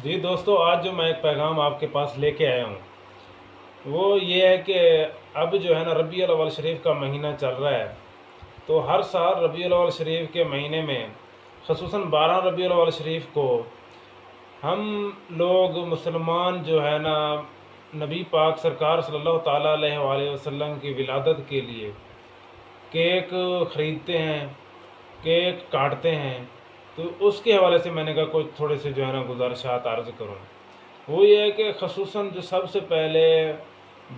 جی دوستو، آج جو میں ایک پیغام آپ کے پاس لے کے آیا ہوں وہ یہ ہے کہ اب جو ہے نا ربیع الاول شریف کا مہینہ چل رہا ہے۔ تو ہر سال ربیع الاول شریف کے مہینے میں خصوصاً 12 ربیع الاول شریف کو ہم لوگ مسلمان جو ہے نا نبی پاک سرکار صلی اللہ تعالیٰ علیہ وآلہ وسلم کی ولادت کے لیے کیک خریدتے ہیں، کیک کاٹتے ہیں۔ تو اس کے حوالے سے میں نے کہا کچھ تھوڑے سے جو ہے نا گزارشات عرض کروں۔ وہ یہ ہے کہ خصوصاً جو سب سے پہلے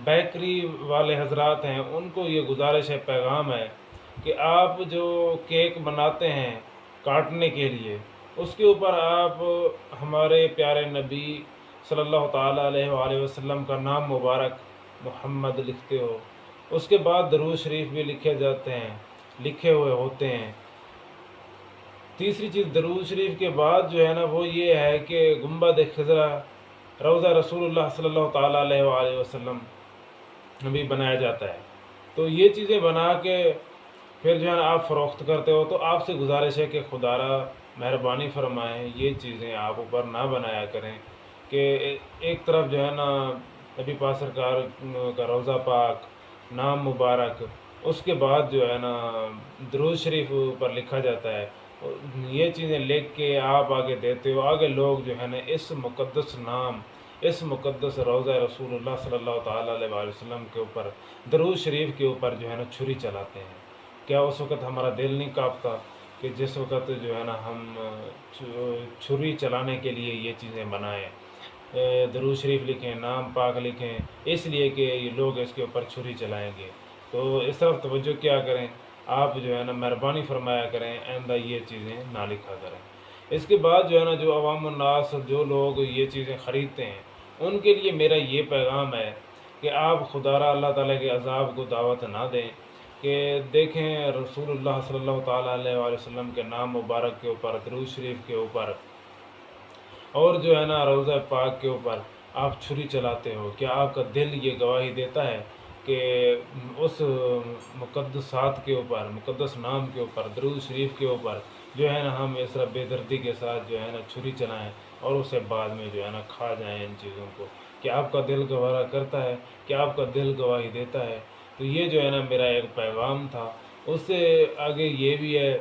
بیکری والے حضرات ہیں ان کو یہ گزارش ہے، پیغام ہے کہ آپ جو کیک بناتے ہیں کاٹنے کے لیے، اس کے اوپر آپ ہمارے پیارے نبی صلی اللہ تعالیٰ علیہ وآلہ وسلم کا نام مبارک محمد لکھتے ہو۔ اس کے بعد درود شریف بھی لکھے جاتے ہیں، لکھے ہوئے ہوتے ہیں۔ تیسری چیز، درود شریف کے بعد جو ہے نا وہ یہ ہے کہ گنبد خضرا روضہ رسول اللہ صلی اللہ تعالیٰ علیہ وآلہ وسلم بھی بنایا جاتا ہے۔ تو یہ چیزیں بنا کے پھر جو ہے نا آپ فروخت کرتے ہو، تو آپ سے گزارش ہے کہ خدا را مہربانی فرمائیں یہ چیزیں آپ اوپر نہ بنایا کریں کہ ایک طرف جو ہے نا نبی پاک سرکار کا روضہ پاک، نام مبارک، اس کے بعد جو ہے نا درود شریف پر لکھا جاتا ہے، یہ چیزیں لکھ کے آپ آگے دیتے ہو، آگے لوگ جو ہے نا اس مقدس نام، اس مقدس روضہ رسول اللہ صلی اللہ تعالیٰ علیہ وآلہ وسلم کے اوپر، درود شریف کے اوپر جو ہے نا چھری چلاتے ہیں۔ کیا اس وقت ہمارا دل نہیں کانپتا کہ جس وقت جو ہے نا ہم چھری چلانے کے لیے یہ چیزیں بنائیں، درود شریف لکھیں، نام پاک لکھیں، اس لیے کہ یہ لوگ اس کے اوپر چھری چلائیں گے۔ تو اس طرف توجہ کیا کریں، آپ جو ہے نا مہربانی فرمایا کریں، آئندہ یہ چیزیں نہ لکھا کریں۔ اس کے بعد جو ہے نا جو عوام الناس، جو لوگ یہ چیزیں خریدتے ہیں، ان کے لیے میرا یہ پیغام ہے کہ آپ خدا را اللہ تعالیٰ کے عذاب کو دعوت نہ دیں کہ دیکھیں رسول اللہ صلی اللہ تعالیٰ علیہ وآلہ وسلم کے نام مبارک کے اوپر، درود شریف کے اوپر اور جو ہے نا روضہ پاک کے اوپر آپ چھری چلاتے ہو۔ کیا آپ کا دل یہ گواہی دیتا ہے کہ اس مقدسات کے اوپر، مقدس نام کے اوپر، درود شریف کے اوپر جو ہے نا ہم اس طرح بے دردی کے ساتھ جو ہے نا چھری چلائیں اور اسے بعد میں جو ہے نا کھا جائیں ان چیزوں کو؟ کیا آپ کا دل گوارا کرتا ہے؟ کیا آپ کا دل گواہی دیتا ہے؟ تو یہ جو ہے نا میرا ایک پیغام تھا۔ اس سے آگے یہ بھی ہے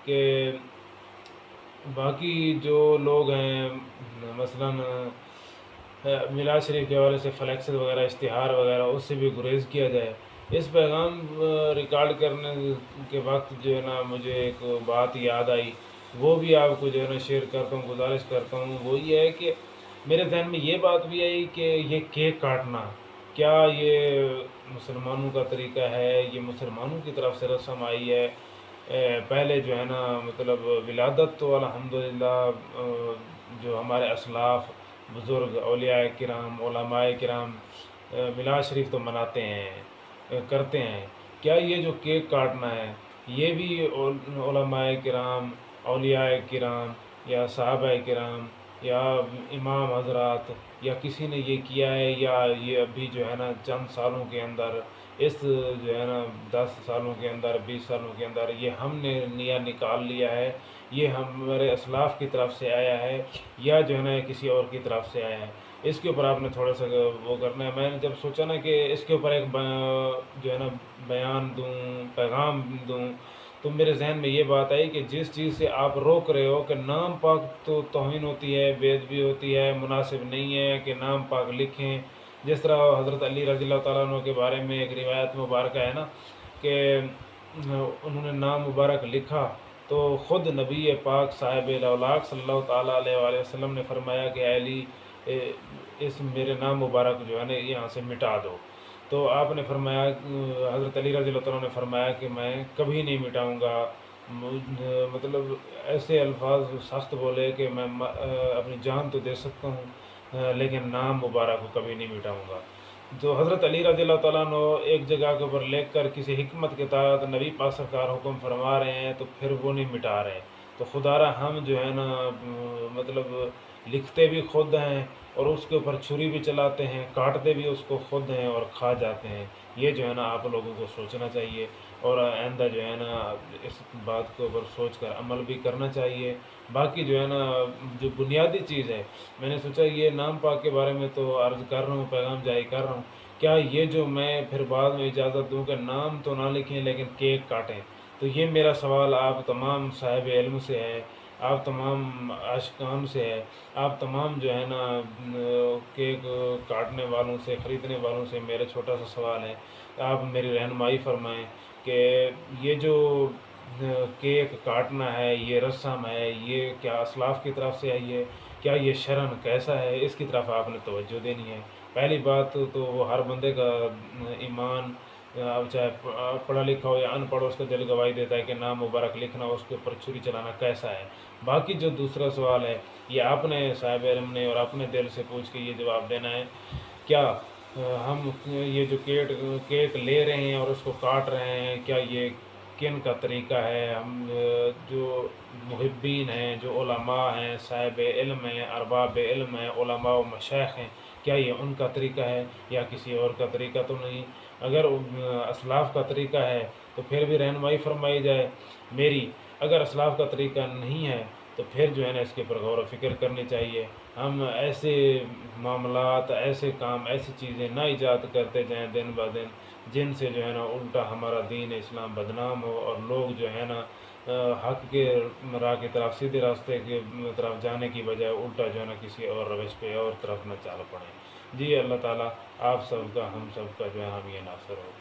کہ باقی جو لوگ ہیں مثلاً میلاد شریف کے حوالے سے فلیکس وغیرہ، اشتہار وغیرہ، اس سے بھی گریز کیا جائے۔ اس پیغام ریکارڈ کرنے کے وقت جو ہے نا مجھے ایک بات یاد آئی، وہ بھی آپ کو جو ہے نا شیئر کرتا ہوں، گزارش کرتا ہوں۔ وہ یہ ہے کہ میرے ذہن میں یہ بات بھی آئی کہ یہ کیک کاٹنا کیا یہ مسلمانوں کا طریقہ ہے؟ یہ مسلمانوں کی طرف سے رسم آئی ہے؟ پہلے جو ہے نا مطلب ولادت تو الحمدللہ جو ہمارے اسلاف، بزرگ، اولیاء کرام، علماء کرام میلاد شریف تو مناتے ہیں، کرتے ہیں۔ کیا یہ جو کیک کاٹنا ہے یہ بھی علماء کرام، اولیاء کرام یا صحابہ کرام یا امام حضرات یا کسی نے یہ کیا ہے، یا یہ ابھی جو ہے نا چند سالوں کے اندر، اس جو ہے نا 10 سالوں کے اندر، 20 سالوں کے اندر یہ ہم نے نیا نکال لیا ہے، یہ ہمارے اسلاف کی طرف سے آیا ہے، یا جو ہے نا کسی اور کی طرف سے آیا ہے؟ اس کے اوپر آپ نے تھوڑا سا وہ کرنا ہے۔ میں نے جب سوچا نا کہ اس کے اوپر ایک جو ہے نا بیان دوں، پیغام دوں، تو میرے ذہن میں یہ بات آئی کہ جس چیز سے آپ روک رہے ہو کہ نام پاک تو توہین ہوتی ہے، بے ادبی ہوتی ہے، مناسب نہیں ہے کہ نام پاک لکھیں۔ جس طرح حضرت علی رضی اللہ تعالیٰ عنہ کے بارے میں ایک روایت مبارکہ ہے نا کہ انہوں نے نام مبارک لکھا تو خود نبی پاک صاحب الاولاق صلی اللہ تعالیٰ علیہ وآلہ وسلم نے فرمایا کہ اے علی، اس میرے نام مبارک جو ہے نا یہاں سے مٹا دو۔ تو آپ نے فرمایا، حضرت علی رضی اللہ تعالیٰ نے فرمایا کہ میں کبھی نہیں مٹاؤں گا۔ مطلب ایسے الفاظ سخت بولے کہ میں اپنی جان تو دے سکتا ہوں لیکن نام مبارک کو کبھی نہیں مٹاؤں گا۔ تو حضرت علی رضی اللہ تعالیٰ عنہ ایک جگہ کے اوپر لکھ کر کسی حکمت کے تحت نبی پاک سرکار حکم فرما رہے ہیں تو پھر وہ نہیں مٹا رہے۔ تو خدا را ہم جو ہے نا مطلب لکھتے بھی خود ہیں اور اس کے اوپر چھری بھی چلاتے ہیں، کاٹتے بھی اس کو خود ہیں اور کھا جاتے ہیں۔ یہ جو ہے نا آپ لوگوں کو سوچنا چاہیے۔ اور آئندہ جو ہے نا اس بات کے اوپر سوچ کر عمل بھی کرنا چاہیے۔ باقی جو ہے نا جو بنیادی چیز ہے، میں نے سوچا یہ نام پاک کے بارے میں تو عرض کر رہا ہوں، پیغام جاری کر رہا ہوں، کیا یہ جو میں پھر بعد میں اجازت دوں کہ نام تو نہ لکھیں لیکن کیک کاٹیں؟ تو یہ میرا سوال آپ تمام صاحب علم سے ہے، آپ تمام عاشقان سے ہے، آپ تمام جو ہے نا کیک کاٹنے والوں سے، خریدنے والوں سے میرا چھوٹا سا سوال ہے، آپ میری رہنمائی فرمائیں کہ یہ جو کیک کاٹنا ہے، یہ رسم ہے، یہ کیا اسلاف کی طرف سے آئی ہے؟ کیا یہ شرعن کیسا ہے؟ اس کی طرف آپ نے توجہ دینی ہے۔ پہلی بات تو وہ ہر بندے کا ایمان، اب چاہے پڑھا لکھا ہو یا ان پڑھ، اس کا دل گواہی دیتا ہے کہ نام مبارک لکھنا، اس کے اوپر چھری چلانا کیسا ہے۔ باقی جو دوسرا سوال ہے، یہ آپ نے صاحب علم نے اور اپنے دل سے پوچھ کے یہ جواب دینا ہے، کیا ہم یہ جو کیک لے رہے ہیں اور اس کو کاٹ رہے ہیں، کیا یہ کن کا طریقہ ہے؟ ہم جو محبین ہیں، جو علماء ہیں، صاحب علم ہیں، ارباب علم ہیں، علماء و مشائخ ہیں، کیا یہ ان کا طریقہ ہے یا کسی اور کا طریقہ تو نہیں؟ اگر اسلاف کا طریقہ ہے تو پھر بھی رہنمائی فرمائی جائے میری، اگر اسلاف کا طریقہ نہیں ہے تو پھر جو ہے نا اس کے اوپر غور و فکر کرنی چاہیے۔ ہم ایسے معاملات، ایسے کام، ایسی چیزیں نہ ایجاد کرتے جائیں دن بہ دن، جن سے جو ہے نا الٹا ہمارا دین اسلام بدنام ہو اور لوگ جو ہے نا حق کے راہ کی طرف، سیدھے راستے کی طرف جانے کی بجائے الٹا جو ہے نا کسی اور روش پہ اور طرف نہ چال پڑیں۔ جی اللہ تعالیٰ آپ سب کا، ہم سب کا جو ہے ہم یہ ناصر ہو۔